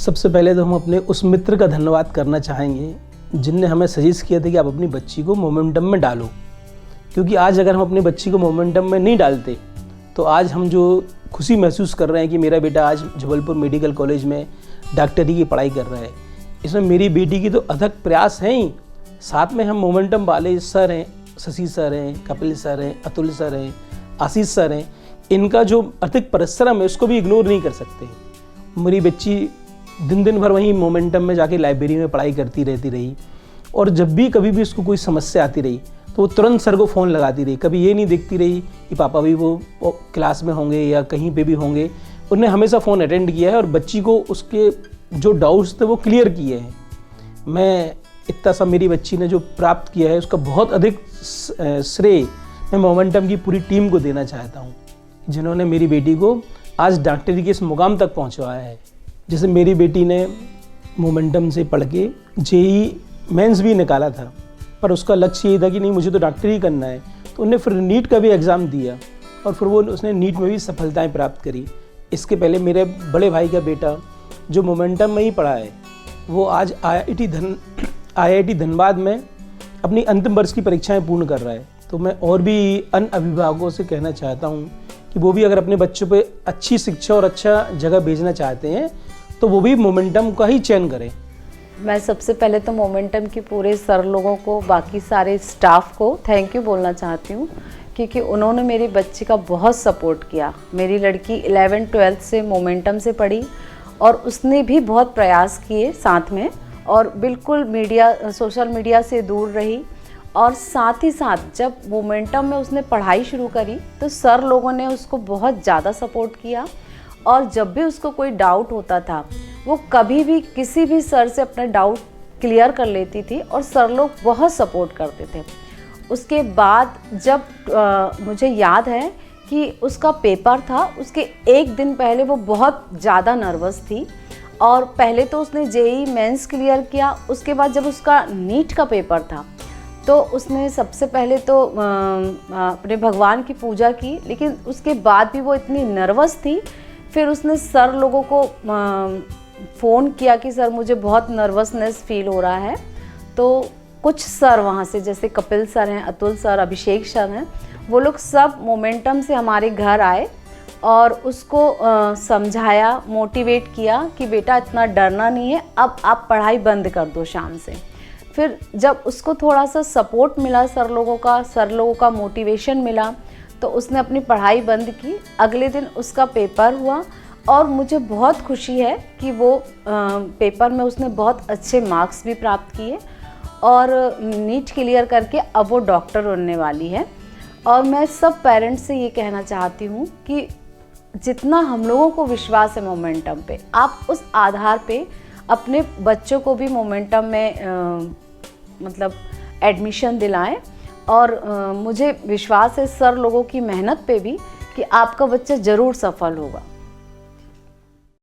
सबसे पहले तो हम अपने उस मित्र का धन्यवाद करना चाहेंगे जिनने हमें सजेस्ट किया था कि आप अपनी बच्ची को मोमेंटम में डालो, क्योंकि आज अगर हम अपनी बच्ची को मोमेंटम में नहीं डालते तो आज हम जो खुशी महसूस कर रहे हैं कि मेरा बेटा आज जबलपुर मेडिकल कॉलेज में डॉक्टरी की पढ़ाई कर रहा है, इसमें मेरी बेटी की तो अथक प्रयास हैं ही, साथ में हम मोमेंटम वाले सर हैं, शशि सर हैं, कपिल सर हैं, अतुल सर हैं, आशीष सर हैं, इनका जो अथक परिश्रम है उसको भी इग्नोर नहीं कर सकते। मेरी बच्ची दिन भर वहीं मोमेंटम में जाके लाइब्रेरी में पढ़ाई करती रहती रही और जब भी कभी भी उसको कोई समस्या आती रही तो वो तुरंत सर को फ़ोन लगाती रही। कभी ये नहीं देखती रही कि पापा भी वो क्लास में होंगे या कहीं पे भी होंगे, उन्होंने हमेशा फ़ोन अटेंड किया है और बच्ची को उसके जो डाउट्स थे वो क्लियर किए हैं। मैं इतना सा मेरी बच्ची ने जो प्राप्त किया है उसका बहुत अधिक श्रेय मैं मोमेंटम की पूरी टीम को देना चाहता हूँ, जिन्होंने मेरी बेटी को आज डॉक्टरी के इस मुकाम तक पहुँचवाया है। जैसे मेरी बेटी ने मोमेंटम से पढ़ के जेई मेंस भी निकाला था, पर उसका लक्ष्य ये था कि नहीं मुझे तो डॉक्टरी करना है, तो उन्होंने फिर नीट का भी एग्ज़ाम दिया और फिर वो उसने नीट में भी सफलताएं प्राप्त करी। इसके पहले मेरे बड़े भाई का बेटा जो मोमेंटम में ही पढ़ा है वो आज IIT धनबाद में अपनी अंतिम वर्ष की परीक्षाएं पूर्ण कर रहा है। तो मैं और भी अन्य अभिभावकों से कहना चाहता हूं कि वो भी अगर अपने बच्चों पे अच्छी शिक्षा और अच्छा जगह भेजना चाहते हैं तो वो भी मोमेंटम का ही चयन करें। मैं सबसे पहले तो मोमेंटम के पूरे सर लोगों को, बाकी सारे स्टाफ को थैंक यू बोलना चाहती हूँ, क्योंकि उन्होंने मेरी बच्ची का बहुत सपोर्ट किया। मेरी लड़की 11th-12th से मोमेंटम से पढ़ी और उसने भी बहुत प्रयास किए साथ में, और बिल्कुल सोशल मीडिया से दूर रही। और साथ ही साथ जब मोमेंटम में उसने पढ़ाई शुरू करी तो सर लोगों ने उसको बहुत ज़्यादा सपोर्ट किया, और जब भी उसको कोई डाउट होता था वो कभी भी किसी भी सर से अपना डाउट क्लियर कर लेती थी और सर लोग बहुत सपोर्ट करते थे। उसके बाद जब मुझे याद है कि उसका पेपर था, उसके एक दिन पहले वो बहुत ज़्यादा नर्वस थी और पहले तो उसने जेई मेंस क्लियर किया। उसके बाद जब उसका नीट का पेपर था तो उसने सबसे पहले तो अपने भगवान की पूजा की, लेकिन उसके बाद भी वो इतनी नर्वस थी। फिर उसने सर लोगों को फ़ोन किया कि सर मुझे बहुत नर्वसनेस फील हो रहा है। तो कुछ सर वहाँ से, जैसे कपिल सर हैं, अतुल सर, अभिषेक सर हैं, वो लोग सब मोमेंटम से हमारे घर आए और उसको समझाया, मोटिवेट किया कि बेटा इतना डरना नहीं है, अब आप पढ़ाई बंद कर दो शाम से। फिर जब उसको थोड़ा सा सपोर्ट मिला सर लोगों का मोटिवेशन मिला तो उसने अपनी पढ़ाई बंद की। अगले दिन उसका पेपर हुआ और मुझे बहुत खुशी है कि वो पेपर में उसने बहुत अच्छे मार्क्स भी प्राप्त किए और नीट क्लियर करके अब वो डॉक्टर बनने वाली है। और मैं सब पेरेंट्स से ये कहना चाहती हूँ कि जितना हम लोगों को विश्वास है मोमेंटम पे, आप उस आधार पे अपने बच्चों को भी मोमेंटम में मतलब एडमिशन दिलाएं। और मुझे विश्वास है सर लोगों की मेहनत पे भी कि आपका बच्चा ज़रूर सफल होगा।